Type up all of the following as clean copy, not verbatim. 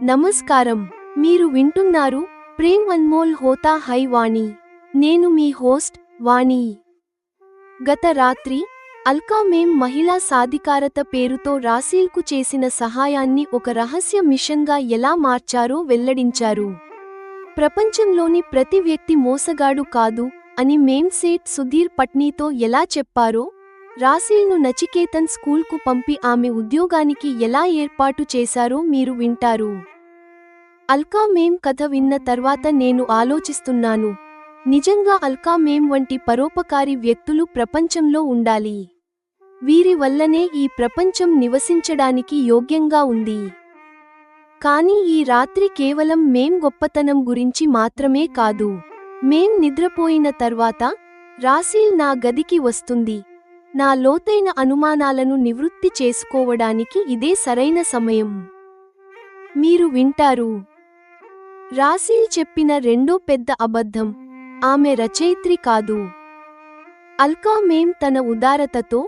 నమస్కారం. మీరు వింటున్నారు ప్రేమ్ అన్మోల్ హోతా హై వాణి. నేను మీ హోస్ట్ వాణి. గత రాత్రి అల్కా మేం మహిళా సాధికారత పేరుతో రాసీల్కు చేసిన సహాయాన్ని ఒక రహస్య మిషన్గా ఎలా మార్చారో వెల్లడించారు. ప్రపంచంలోని ప్రతి వ్యక్తి మోసగాడు కాదు అని మేం సేట్ సుధీర్ పట్నీతో ఎలా చెప్పారో, రాసీల్ను నచికేతన్ స్కూల్కు పంపి ఆమె ఉద్యోగానికి ఎలా ఏర్పాటు చేశారో మీరు వింటారు. అల్కా మేం కథ విన్న తర్వాత నేను ఆలోచిస్తున్నాను, నిజంగా అల్కా మేం వంటి పరోపకారి వ్యక్తులు ప్రపంచంలో ఉండాలి. వీరి వల్లనే ఈ ప్రపంచం నివసించడానికి యోగ్యంగా ఉంది. కానీ ఈ రాత్రి కేవలం మేం గొప్పతనం గురించి మాత్రమే కాదు. మేం నిద్రపోయిన తర్వాత రాసీల్ నా గదికి వస్తుంది. నా లోతైన అనుమానాలను నివృత్తి చేసుకోవడానికి ఇదే సరైన సమయం. మీరు వింటారు. రాసీల్ చెప్పిన రెండో పెద్ద అబద్ధం, ఆమె రచయిత్రి కాదు. అల్కా మేం తన ఉదారతతో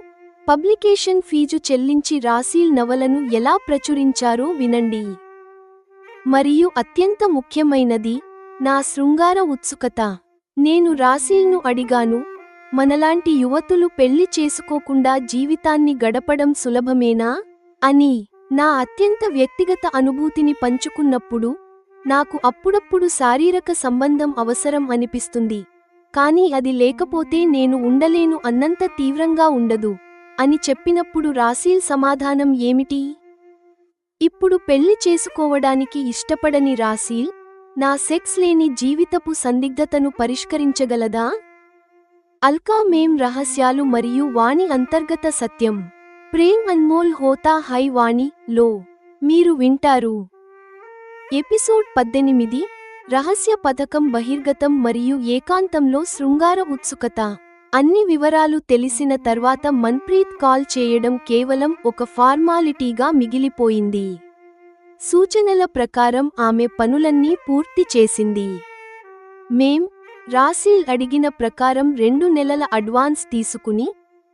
పబ్లికేషన్ ఫీజు చెల్లించి రాసీల్ నవలను ఎలా ప్రచురించారో వినండి. మరియు అత్యంత ముఖ్యమైనది, నా శృంగార ఉత్సుకత. నేను రాసీల్ను అడిగాను, మనలాంటి యువతులు పెళ్లి చేసుకోకుండా జీవితాన్ని గడపడం సులభమేనా అని. నా అత్యంత వ్యక్తిగత అనుభూతిని పంచుకున్నప్పుడు నాకు అప్పుడప్పుడు శారీరక సంబంధం అవసరం అనిపిస్తుంది, కానీ అది లేకపోతే నేను ఉండలేను అన్నంత తీవ్రంగా ఉండదు అని చెప్పినప్పుడు రాసీల్ సమాధానం ఏమిటి? ఇప్పుడు పెళ్లి చేసుకోవడానికి ఇష్టపడని రాసీల్ నా సెక్స్ లేని జీవితపు సందిగ్ధతను పరిష్కరించగలదా? అల్కా మేం రహస్యాలు మరియు వాణి అంతర్గత సత్యం. ప్రేమ్ అన్మోల్ హోతా హై వాణి లో మీరు వింటారు. ఎపిసోడ్ 18 రహస్య పథకం బహిర్గతం మరియు ఏకాంతంలో శృంగార ఉత్సుకత. అన్ని వివరాలు తెలిసిన తర్వాత మన్ప్రీత్ కాల్ చేయడం కేవలం ఒక ఫార్మాలిటీగా మిగిలిపోయింది. సూచనల ప్రకారం ఆమె పనులన్నీ పూర్తి చేసింది. మేం రాసీల్ అడిగిన ప్రకారం 2 నెలల అడ్వాన్స్ తీసుకుని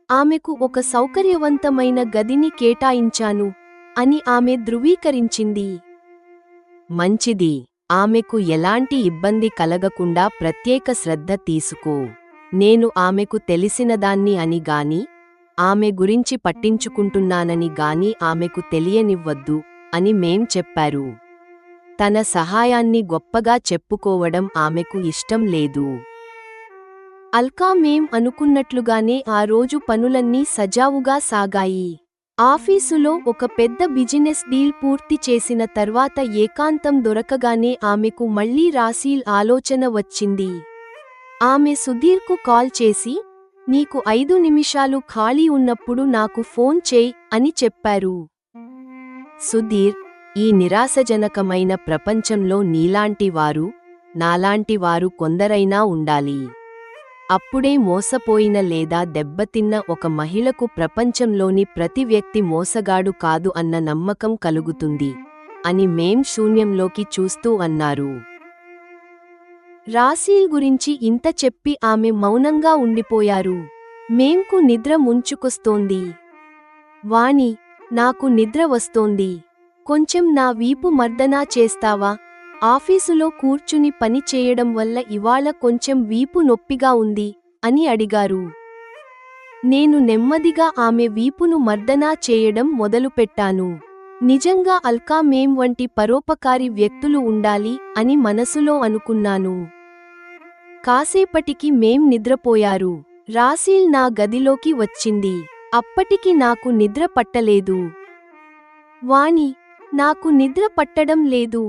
ఆమెకు ఒక సౌకర్యవంతమైన గదిని కేటాయించాను అని ఆమె ధృవీకరించింది. మంచిది. ఆమెకు ఎలాంటి ఇబ్బంది కలగకుండా ప్రత్యేక శ్రద్ధ తీసుకో. నేను ఆమెకు తెలిసినదాన్ని అని గాని, ఆమె గురించి పట్టించుకుంటున్నానని గాని ఆమెకు తెలియనివ్వద్దు అని మేం చెప్పారు. తన సహాయాన్ని గొప్పగా చెప్పుకోవడం ఆమెకు ఇష్టం లేదు. అల్కా మేం అనుకున్నట్లుగానే ఆ రోజు పనులన్నీ సజావుగా సాగాయి. ఆఫీసులో ఒక పెద్ద బిజినెస్ డీల్ పూర్తి చేసిన తర్వాత ఏకాంతం దొరకగానే ఆమెకు మళ్లీ రాసీల్ ఆలోచన వచ్చింది. ఆమె సుధీర్కు కాల్ చేసి, నీకు 5 నిమిషాలు ఖాళీ ఉన్నప్పుడు నాకు ఫోన్ చేయి అని చెప్పారు. సుధీర్, ఈ నిరాశజనకమైన ప్రపంచంలో నీలాంటివారు, నాలాంటివారు కొందరైనా ఉండాలి. అప్పుడే మోసపోయిన లేదా దెబ్బతిన్న ఒక మహిళకు ప్రపంచంలోని ప్రతి వ్యక్తి మోసగాడు కాదు అన్న నమ్మకం కలుగుతుంది అని మేం శూన్యంలోకి చూస్తూ అన్నారు. రాసీల్ గురించి ఇంత చెప్పి ఆమె మౌనంగా ఉండిపోయారు. మేంకు నిద్ర ముంచుకొస్తోంది. వాణి, నాకు నిద్ర వస్తోంది. కొంచెం నా వీపు మర్దనా చేస్తావా? ఆఫీసులో కూర్చుని పని చేయడం వల్ల ఇవాళ కొంచెం వీపు నొప్పిగా ఉంది అని అడిగారు. నేను నెమ్మదిగా ఆమె వీపును మర్దనా చేయడం మొదలుపెట్టాను. నిజంగా అల్కా మేం వంటి పరోపకారి వ్యక్తులు ఉండాలి అని మనసులో అనుకున్నాను. కాసేపటికి మేం నిద్రపోయారు. రాసీల్ నా గదిలోకి వచ్చింది. అప్పటికి నాకు నిద్ర పట్టలేదు. వాణి, నాకు నిద్ర పట్టడం లేదు.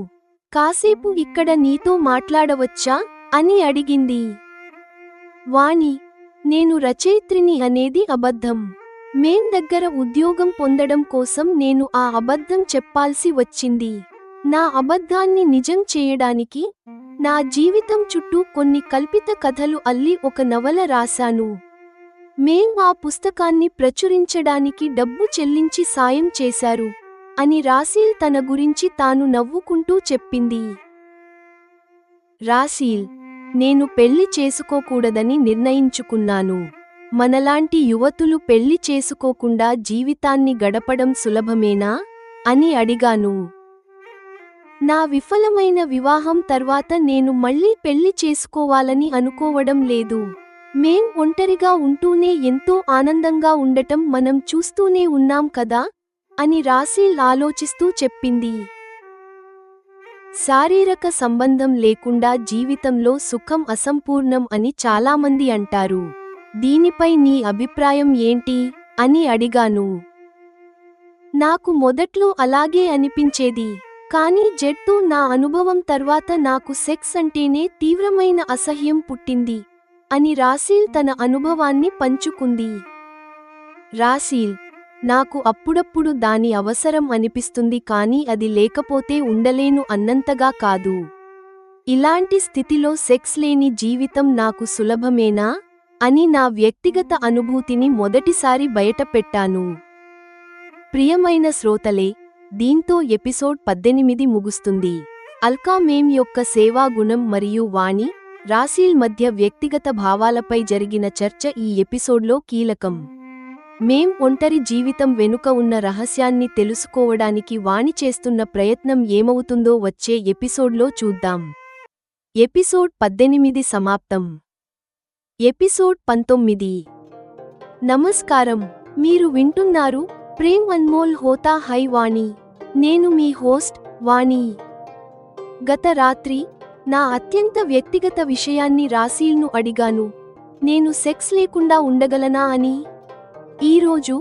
కాసేపు ఇక్కడ నీతో మాట్లాడవచ్చా అని అడిగింది. వాణి, నేను రచయిత్రిని అనేది అబద్ధం. మేం దగ్గర ఉద్యోగం పొందడం కోసం నేను ఆ అబద్ధం చెప్పాల్సి వచ్చింది. నా అబద్ధాన్ని నిజం చేయడానికి నా జీవితం చుట్టూ కొన్ని కల్పిత కథలు అల్లి ఒక నవల రాశాను. మేం ఆ పుస్తకాన్ని ప్రచురించడానికి డబ్బు చెల్లించి సాయం చేశారు అని రాసీల్ తన గురించి తాను నవ్వుకుంటూ చెప్పింది. రాసీల్, నేను పెళ్లి చేసుకోకూడదని నిర్ణయించుకున్నాను. మనలాంటి యువతులు పెళ్లి చేసుకోకుండా జీవితాన్ని గడపడం సులభమేనా అని అడిగాను. నా విఫలమైన వివాహం తర్వాత నేను మళ్ళీ పెళ్లి చేసుకోవాలని అనుకోవడం లేదు. మేం ఒంటరిగా ఉంటూనే ఎంతో ఆనందంగా ఉండటం మనం చూస్తూనే ఉన్నాం కదా అని రాసీల్ ఆలోచిస్తూ చెప్పింది. శారీరక సంబంధం లేకుండా జీవితంలో సుఖం అసంపూర్ణం అని చాలామంది అంటారు. దీనిపై నీ అభిప్రాయం ఏంటి అని అడిగాను. నాకు మొదట్లో అలాగే అనిపించేది. కానీ జెడ్తో నా అనుభవం తర్వాత నాకు సెక్స్ అంటేనే తీవ్రమైన అసహ్యం పుట్టింది అని రాసీల్ తన అనుభవాన్ని పంచుకుంది. రాసీల్: నాకు అప్పుడప్పుడు దాని అవసరం అనిపిస్తుంది, కానీ అది లేకపోతే ఉండలేను అన్నంతగా కాదు. ఇలాంటి స్థితిలో సెక్స్ లేని జీవితం నాకు సులభమేనా అని నా వ్యక్తిగత అనుభూతిని మొదటిసారి బయటపెట్టాను. ప్రియమైన శ్రోతలే, దీంతో ఎపిసోడ్ 18 ముగుస్తుంది. అల్కా మేమ్ యొక్క సేవా గుణం మరియు వాణి, రాసీల్ మధ్య వ్యక్తిగత భావాలపై జరిగిన చర్చ ఈ ఎపిసోడ్లో కీలకం. మేమ్ ఒంటరి జీవితం వెనుక ఉన్న రహస్యాన్ని తెలుసుకోవడానికి వాణి చేస్తున్న ప్రయత్నం ఏమవుతుందో వచ్చే ఎపిసోడ్లో చూద్దాం. ఎపిసోడ్ 18 సమాప్తం. ఎపిసోడ్ 19. నమస్కారం, మీరు వింటున్నారు ప్రేమ్ అన్మోల్ హోతా హై వాణి. నేను మీ హోస్ట్ వాణి. గత రాత్రి నా అత్యంత వ్యక్తిగత విషయాన్ని రాసీల్ను అడిగాను, నేను సెక్స్ లేకుండా ఉండగలనా అని. ఈరోజు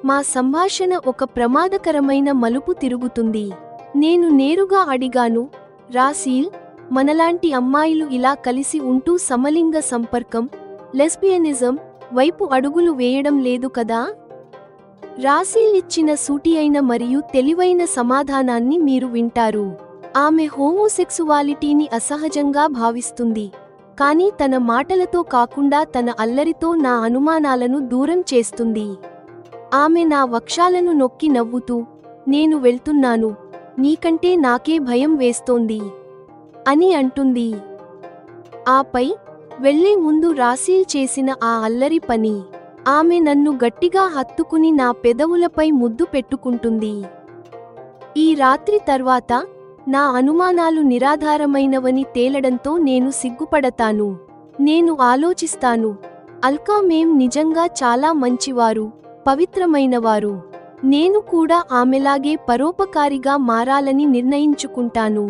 మా సంభాషణ ఒక ప్రమాదకరమైన మలుపు తిరుగుతుంది. నేను నేరుగా అడిగాను, రాసీల్, మనలాంటి అమ్మాయిలు ఇలా కలిసి ఉంటూ సమలింగ సంపర్కం, లెస్బియనిజం వైపు అడుగులు వేయడం లేదు కదా? రాసీల్ ఇచ్చిన సూటియైన మరియు తెలివైన సమాధానాన్ని మీరు వింటారు. ఆమె హోమోసెక్సువాలిటీని అసహజంగా భావిస్తుంది, కానీ తన మాటలతో కాకుండా తన అల్లరితో నా అనుమానాలను దూరం చేస్తుంది. ఆమె నా వక్షాలను నొక్కి నవ్వుతూ, నేను వెళ్తున్నాను, నీకంటే నాకే భయం వేస్తోంది అని అంటుంది. ఆపై వెళ్లే ముందు రాసీల్ చేసిన ఆ అల్లరి పని. ఆమె నన్ను గట్టిగా హత్తుకుని నా పెదవులపై ముద్దు పెట్టుకుంటుంది. ఈ రాత్రి తర్వాత నా అనుమానాలు నిరాధారమైనవని తేలడంతో నేను సిగ్గుపడతాను. నేను ఆలోచిస్తాను, అల్కా మేమ్ నిజంగా చాలా మంచివారు, పవిత్రమైనవారు. నేను కూడా ఆమెలాగే పరోపకారిగా మారాలని నిర్ణయించుకుంటాను.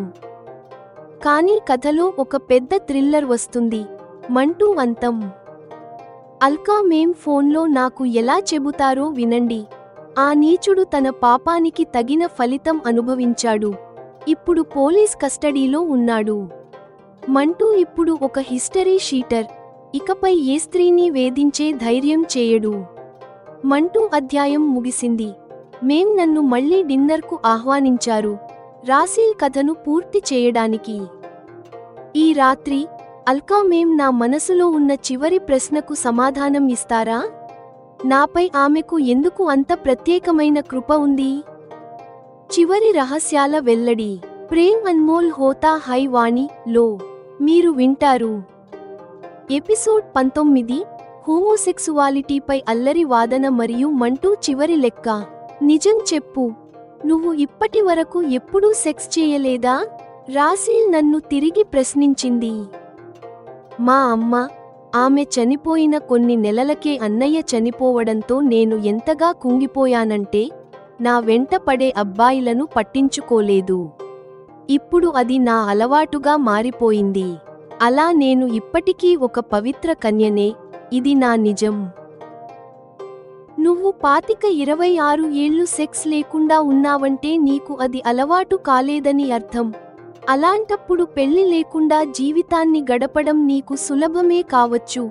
కానీ కథలో ఒక పెద్ద థ్రిల్లర్ వస్తుంది. మంటూ అంతం. అల్కా మేమ్ ఫోన్లో నాకు ఎలా చెబుతారో వినండి. ఆ నీచుడు తన పాపానికి తగిన ఫలితం అనుభవించాడు. ఇప్పుడు పోలీస్ కస్టడీలో ఉన్నాడు. మంటూ ఇప్పుడు ఒక హిస్టరీ షీటర్. ఇకపై ఏ స్త్రీని వేధించే ధైర్యం చేయడు. మంటూ అధ్యాయం ముగిసింది. మేం నన్ను మళ్ళీ డిన్నర్కు ఆహ్వానించారు, రాసీల్ కథను పూర్తి చేయడానికి. ఈ రాత్రి అల్కా మేమ్ నా మనసులో ఉన్న చివరి ప్రశ్నకు సమాధానం ఇస్తారా? నాపై ఆమెకు ఎందుకు అంత ప్రత్యేకమైన కృప ఉంది? చివరి రహస్యాల వెల్లడి. ప్రేమ్ అన్మోల్ హోతా హై వాణి లో మీరు వింటారు. ఎపిసోడ్ 19. హోమోసెక్సువాలిటీపై అల్లరి వాదన మరియు మంటూ చివరి లెక్క. నిజం చెప్పు, నువ్వు ఇప్పటి వరకు ఎప్పుడూ సెక్స్ చేయలేదా? రాసీల్ నన్ను తిరిగి ప్రశ్నించింది. మా అమ్మ, ఆమె చనిపోయిన కొన్ని నెలలకే అన్నయ్య చనిపోవడంతో నేను ఎంతగా కుంగిపోయానంటే నా వెంట పడే అబ్బాయిలను పట్టించుకోలేదు. ఇప్పుడు అది నా అలవాటుగా మారిపోయింది. అలా నేను ఇప్పటికీ ఒక పవిత్ర కన్యనే, ఇది నా నిజం. నువ్వు 25-26 ఏళ్లు సెక్స్ లేకుండా ఉన్నావంటే నీకు అది అలవాటు కాలేదని అర్థం. అలాంటప్పుడు పెళ్లి లేకుండా జీవితాన్ని గడపడం నీకు సులభమే కావచ్చు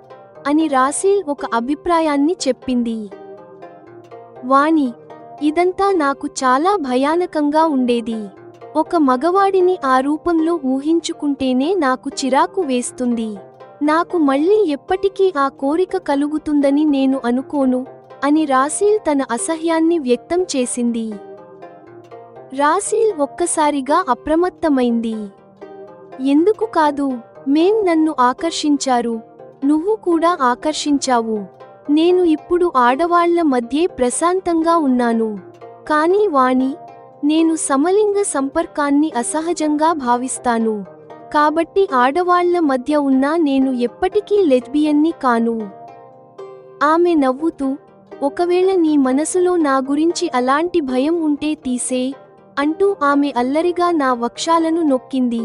అని రాసీల్ ఒక అభిప్రాయాన్ని చెప్పింది. వాణి: ఇదంతా నాకు చాలా భయానకంగా ఉండేది. ఒక మగవాడిని ఆ రూపంలో ఊహించుకుంటేనే నాకు చిరాకు వేస్తుంది. నాకు మళ్ళీ ఎప్పటికీ ఆ కోరిక కలుగుతుందని నేను అనుకోను అని రాసీల్ తన అసహ్యాన్ని వ్యక్తం చేసింది. రాసీల్ ఒక్కసారిగా అప్రమత్తమైంది. ఎందుకు కాదు, మేం నన్ను ఆకర్షించారు, నువ్వు కూడా ఆకర్షించావు. నేను ఇప్పుడు ఆడవాళ్ల మధ్యే ప్రశాంతంగా ఉన్నాను. కానీ వాణి, నేను సమలింగ సంపర్కాన్ని అసహజంగా భావిస్తాను. కాబట్టి ఆడవాళ్ల మధ్య ఉన్నా నేను ఎప్పటికీ లెస్బియన్ని కాను. ఆమె నవ్వుతూ, ఒకవేళ నీ మనసులో నా గురించి అలాంటి భయం ఉంటే తీసేయ్ అంటూ ఆమె అల్లరిగా నా వక్షాలను నొక్కింది.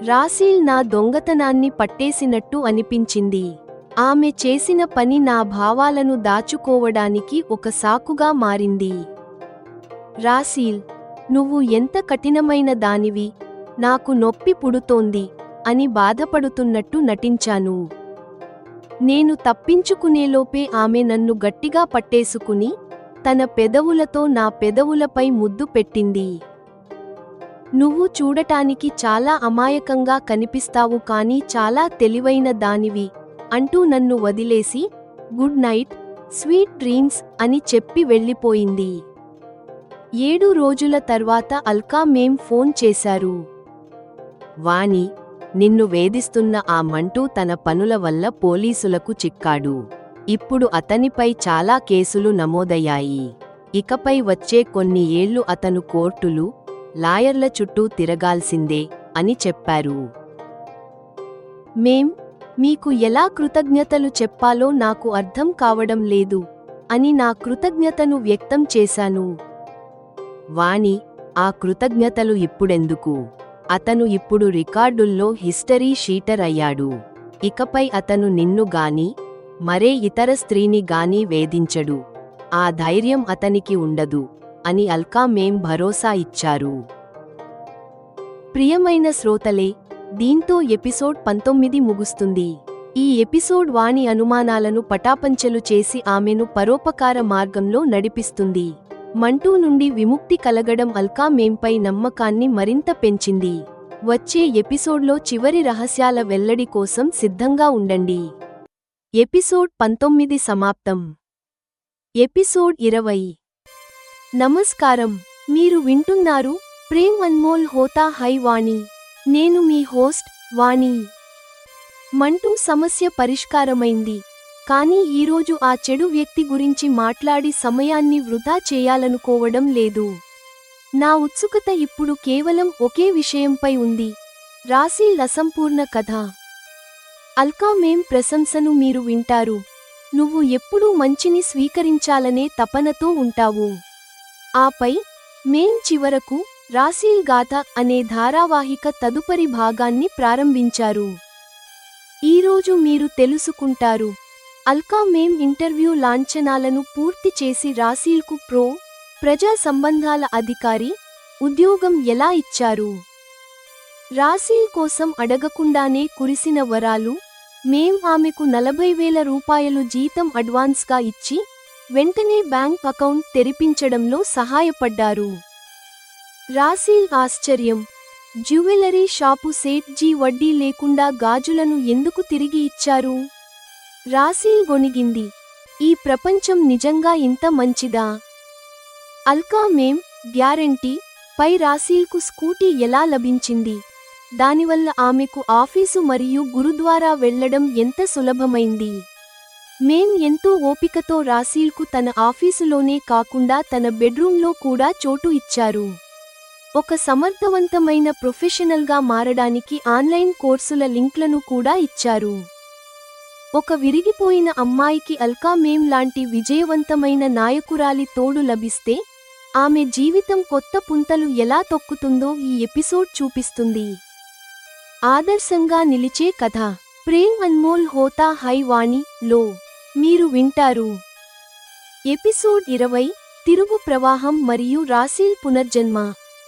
రాసీల్ నా దొంగతనాన్ని పట్టేసినట్టు అనిపించింది. ఆమె చేసిన పని నా భావాలను దాచుకోవడానికి ఒక సాకుగా మారింది. రాసీల్, నువ్వు ఎంత కఠినమైన దానివి, నాకు నొప్పి పుడుతోంది అని బాధపడుతున్నట్టు నటించాను. నేను తప్పించుకునేలోపే ఆమె నన్ను గట్టిగా పట్టేసుకుని తన పెదవులతో నా పెదవులపై ముద్దు పెట్టింది. నువ్వు చూడటానికి చాలా అమాయకంగా కనిపిస్తావు కానీ చాలా తెలివైన దానివి అంటూ నన్ను వదిలేసి గుడ్ నైట్, స్వీట్ డ్రీమ్స్ అని చెప్పి వెళ్ళిపోయింది. 7 రోజుల తర్వాత అల్కా మేం ఫోన్ చేశారు. వాణి, నిన్ను వేధిస్తున్న ఆ మంటూ తన పనుల వల్ల పోలీసులకు చిక్కాడు. ఇప్పుడు అతనిపై చాలా కేసులు నమోదయ్యాయి. ఇకపై వచ్చే కొన్ని ఏళ్లు అతను కోర్టులు, లాయర్ల చుట్టూ తిరగాల్సిందే అని చెప్పారు. మేం మీకు ఎలా కృతజ్ఞతలు చెప్పాలో నాకు అర్థం కావడం లేదు అని నా కృతజ్ఞతను వ్యక్తం చేశాను. వాణి, ఆ కృతజ్ఞతలు ఇప్పుడెందుకు? అతను ఇప్పుడు రికార్డుల్లో హిస్టరీ షీటర్ అయ్యాడు. ఇకపై అతను నిన్ను గాని మరే ఇతర స్త్రీని గాని వేధించడు. ఆ ధైర్యం అతనికి ఉండదు అని అల్కా మేం భరోసా ఇచ్చారు. ప్రియమైన శ్రోతలే, దీంతో ఎపిసోడ్ 19 ముగుస్తుంది. ఈ ఎపిసోడ్ వాణి అనుమానాలను పటాపంచలు చేసి ఆమెను పరోపకార మార్గంలో నడిపిస్తుంది. మంటూ నుండి విముక్తి కలగడం అల్కా మేంపై నమ్మకాన్ని మరింత పెంచింది. వచ్చే ఎపిసోడ్లో చివరి రహస్యాల వెల్లడి కోసం సిద్ధంగా ఉండండి. ఎపిసోడ్ 19 సమాప్తం. ఎపిసోడ్ 20. నమస్కారం, మీరు వింటున్నారు ప్రేమ్ అన్మోల్ హోతా హై వాణి. నేను మీ హోస్ట్ వాణి. మంటూ సమస్య పరిష్కారమైంది. కానీ ఈరోజు ఆ చెడు వ్యక్తి గురించి మాట్లాడి సమయాన్ని వృధా చేయాలనుకోవడం లేదు. నా ఉత్సుకత ఇప్పుడు కేవలం ఒకే విషయంపై ఉంది, రాసీల్ అసంపూర్ణ కథ. అల్కా మేం ప్రశంసను మీరు వింటారు. నువ్వు ఎప్పుడూ మంచిని స్వీకరించాలనే తపనతో ఉంటావు. ఆపై మేం చివరకు రాసీల్ గాథ అనే ధారావాహిక తదుపరి భాగాన్ని ప్రారంభించారు. ఈరోజు మీరు తెలుసుకుంటారు, అల్కా మేం ఇంటర్వ్యూ లాంఛనాలను పూర్తి చేసి రాసీల్కు ప్రజా సంబంధాల అధికారి ఉద్యోగం ఎలా ఇచ్చారు. రాసీల్ కోసం అడగకుండానే కురిసిన వరాలు. మేం ఆమెకు 40,000 రూపాయలు జీతం అడ్వాన్స్గా ఇచ్చి వెంటనే బ్యాంక్ అకౌంట్ తెరిపించడంలో సహాయపడ్డారు. రాసీల్ ఆశ్చర్యం. జ్యువెలరీ షాపు సేట్జీ వడ్డీ లేకుండా గాజులను ఎందుకు తిరిగి ఇచ్చారు? రాసీల్ గొణిగింది. ఈ ప్రపంచం నిజంగా ఇంత మంచిదా? అల్కా మేం గ్యారంటీ పై రాసీల్కు స్కూటీ ఎలా లభించింది? దానివల్ల ఆమెకు ఆఫీసు మరియు గురుద్వారా వెళ్లడం ఎంత సులభమైంది? మేం ఎంతో ఓపికతో రాసీల్కు తన ఆఫీసులోనే కాకుండా తన బెడ్రూంలో కూడా చోటు ఇచ్చారు. ఒక సమర్థవంతమైన ప్రొఫెషనల్గా మారడానికి ఆన్లైన్ కోర్సుల లింక్లను కూడా ఇచ్చారు. ఒక విరిగిపోయిన అమ్మాయికి అల్కా మేం లాంటి విజయవంతమైన నాయకురాలి తోడు లభిస్తే ఆమె జీవితం కొత్త పుంతలు ఎలా తొక్కుతుందో ఈ ఎపిసోడ్ చూపిస్తుంది. ఆదర్శంగా నిలిచే కథ ప్రేమ్ అన్మోల్ హోతా హై వాణి లో మీరు వింటారు. ఎపిసోడ్ 20 తిరుగు ప్రవాహం మరియు రాసీల్ పునర్జన్మ.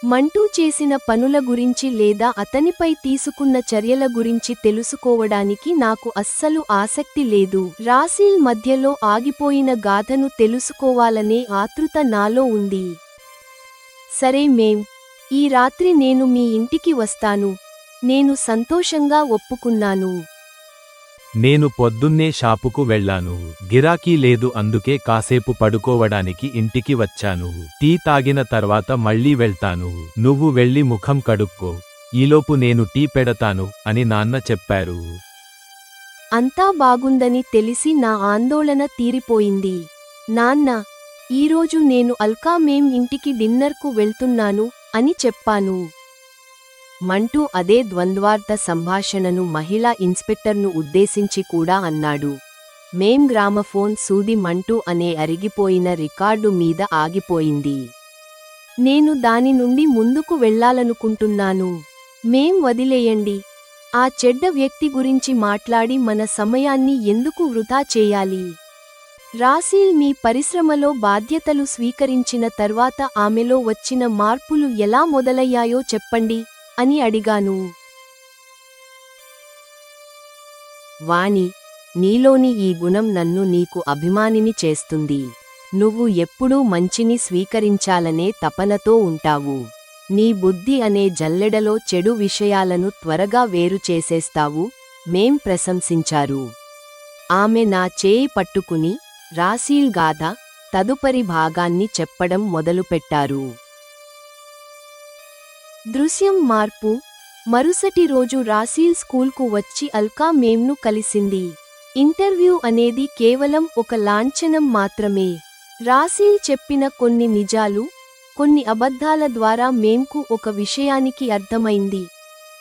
మంటూ చేసిన పనుల గురించి లేదా అతనిపై తీసుకున్న చర్యల గురించి తెలుసుకోవడానికి నాకు అస్సలు ఆసక్తి లేదు. రాసీల్ మధ్యలో ఆగిపోయిన గాథను తెలుసుకోవాలనే ఆతృత నాలో ఉంది. సరే మేం, ఈ రాత్రి నేను మీ ఇంటికి వస్తాను. నేను సంతోషంగా ఒప్పుకున్నాను. నేను పొద్దున్నే షాపుకు వెళ్ళాను. గిరాకీ లేదు, అందుకే కాసేపు పడుకోవడానికి ఇంటికి వచ్చాను. టీ తాగిన తర్వాత మళ్ళీ వెళ్తాను. నువ్వు వెళ్ళి ముఖం కడుక్కో, ఈలోపు నేను టీ పెడతాను అని నాన్న చెప్పారు. అంతా బాగుందని తెలిసి నా ఆందోళన తీరిపోయింది. నాన్న, ఈరోజు నేను అల్కా మేం ఇంటికి డిన్నర్కు వెళ్తున్నాను అని చెప్పాను. మంటూ అదే ద్వంద్వార్థ సంభాషణను మహిళా ఇన్స్పెక్టర్ను ఉద్దేశించి కూడా అన్నాడు. మేం గ్రామఫోన్ సూది మంటూ అనే అరిగిపోయిన రికార్డు మీద ఆగిపోయింది. నేను దాని నుండి ముందుకు వెళ్ళాలనుకుంటున్నాను. మేం వదిలేయండి. ఆ చెడ్డ వ్యక్తి గురించి మాట్లాడి మన సమయాన్ని ఎందుకు వృధా చేయాలి? రాసీల్ మీ పరిశ్రమలో బాధ్యతలు స్వీకరించిన తర్వాత ఆమెలో వచ్చిన మార్పులు ఎలా మొదలయ్యాయో చెప్పండి అని అడిగాను. వాణి, నీలోని ఈ గుణం నన్ను నీకు అభిమానిని చేస్తుంది. నువ్వు ఎప్పుడూ మంచిని స్వీకరించాలనే తపనతో ఉంటావు. నీ బుద్ధి అనే జల్లెడలో చెడు విషయాలను త్వరగా వేరు చేసేస్తావు. మేం ప్రశంసించారు. ఆమె నా చేయి పట్టుకుని రాసీల్ గాథ తదుపరి భాగాన్ని చెప్పడం మొదలుపెట్టారు. దృశ్యం మార్పు. మరుసటి రోజు రాసీల్ స్కూల్కు వచ్చి అల్కా మేంను కలిసింది. ఇంటర్వ్యూ అనేది కేవలం ఒక లాంఛనం మాత్రమే. రాసీల్ చెప్పిన కొన్ని నిజాలు, కొన్ని అబద్ధాల ద్వారా మేంకు ఒక విషయానికి అర్థమైంది.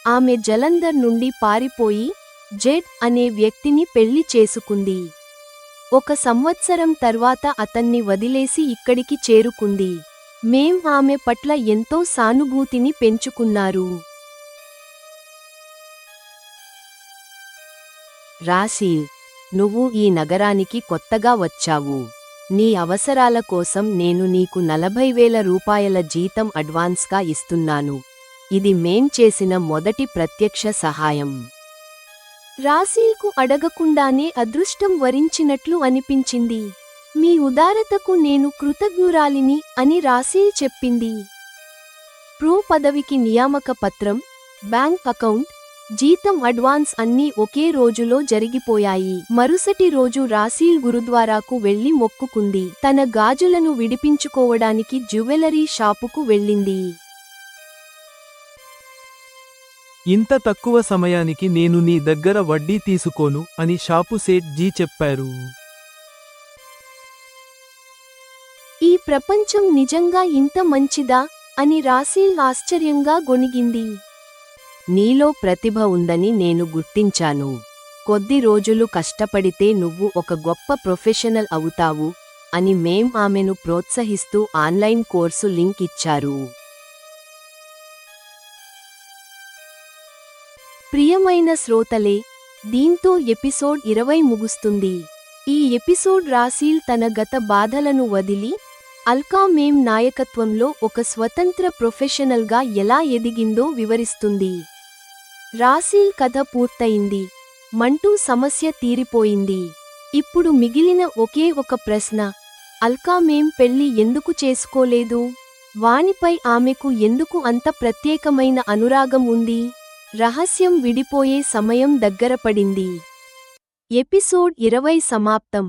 ఆమె జలంధర్ నుండి పారిపోయి జెడ్ అనే వ్యక్తిని పెళ్లి చేసుకుంది. 1 సంవత్సరం తర్వాత అతన్ని వదిలేసి ఇక్కడికి చేరుకుంది. మేం ఆమె పట్ల ఎంతో సానుభూతిని పెంచుకున్నారు. రాసీల్, నువ్వు ఈ నగరానికి కొత్తగా వచ్చావు. నీ అవసరాల కోసం నేను నీకు 40,000 రూపాయల జీతం అడ్వాన్స్గా ఇస్తున్నాను. ఇది మేం చేసిన మొదటి ప్రత్యక్ష సహాయం. రాసీల్కు అడగకుండానే అదృష్టం వరించినట్లు అనిపించింది. మీ ఉదారతకు నేను కృతజ్ఞురాలిని అని రాసీల్ చెప్పింది. ప్రో పదవికి నియామక పత్రం, బ్యాంక్ అకౌంట్, జీతం అడ్వాన్స్ అన్నీ ఒకే రోజులో జరిగిపోయాయి. మరుసటి రోజు రాసీల్ గురుద్వారాకు వెళ్లి మొక్కుకుంది. తన గాజులను విడిపించుకోవడానికి జ్యువెలరీ షాపుకు వెళ్ళింది. ఇంత తక్కువ సమయానికి నేను నీ దగ్గర వడ్డీ తీసుకోను అని షాపు సేట్ జీ చెప్పారు. ఈ ప్రపంచం నిజంగా ఇంత మంచిదా అని రాసీల్ ఆశ్చర్యంగా గొణిగింది. నీలో ప్రతిభ ఉందని నేను గుర్తించాను. కొద్ది రోజులు కష్టపడితే నువ్వు ఒక గొప్ప ప్రొఫెషనల్ అవుతావు అని మేం ఆమెను ప్రోత్సహిస్తూ ఆన్లైన్ కోర్సు లింక్ ఇచ్చారు. ప్రియమైన శ్రోతలే, దీంతో ఎపిసోడ్ 20 ముగుస్తుంది. ఈ ఎపిసోడ్ రాసీల్ తన గత బాధలను వదిలి అల్కా మేం నాయకత్వంలో ఒక స్వతంత్ర ప్రొఫెషనల్గా ఎలా ఎదిగిందో వివరిస్తుంది. రాసీల్ కథ పూర్తయింది. మంటూ సమస్య తీరిపోయింది. ఇప్పుడు మిగిలిన ఒకే ఒక ప్రశ్న: అల్కా మేం పెళ్లి ఎందుకు చేసుకోలేదు? వానిపై ఆమెకు ఎందుకు అంత ప్రత్యేకమైన అనురాగం ఉంది? రహస్యం విడిపోయే సమయం దగ్గరపడింది. ఎపిసోడ్ 20 సమాప్తం.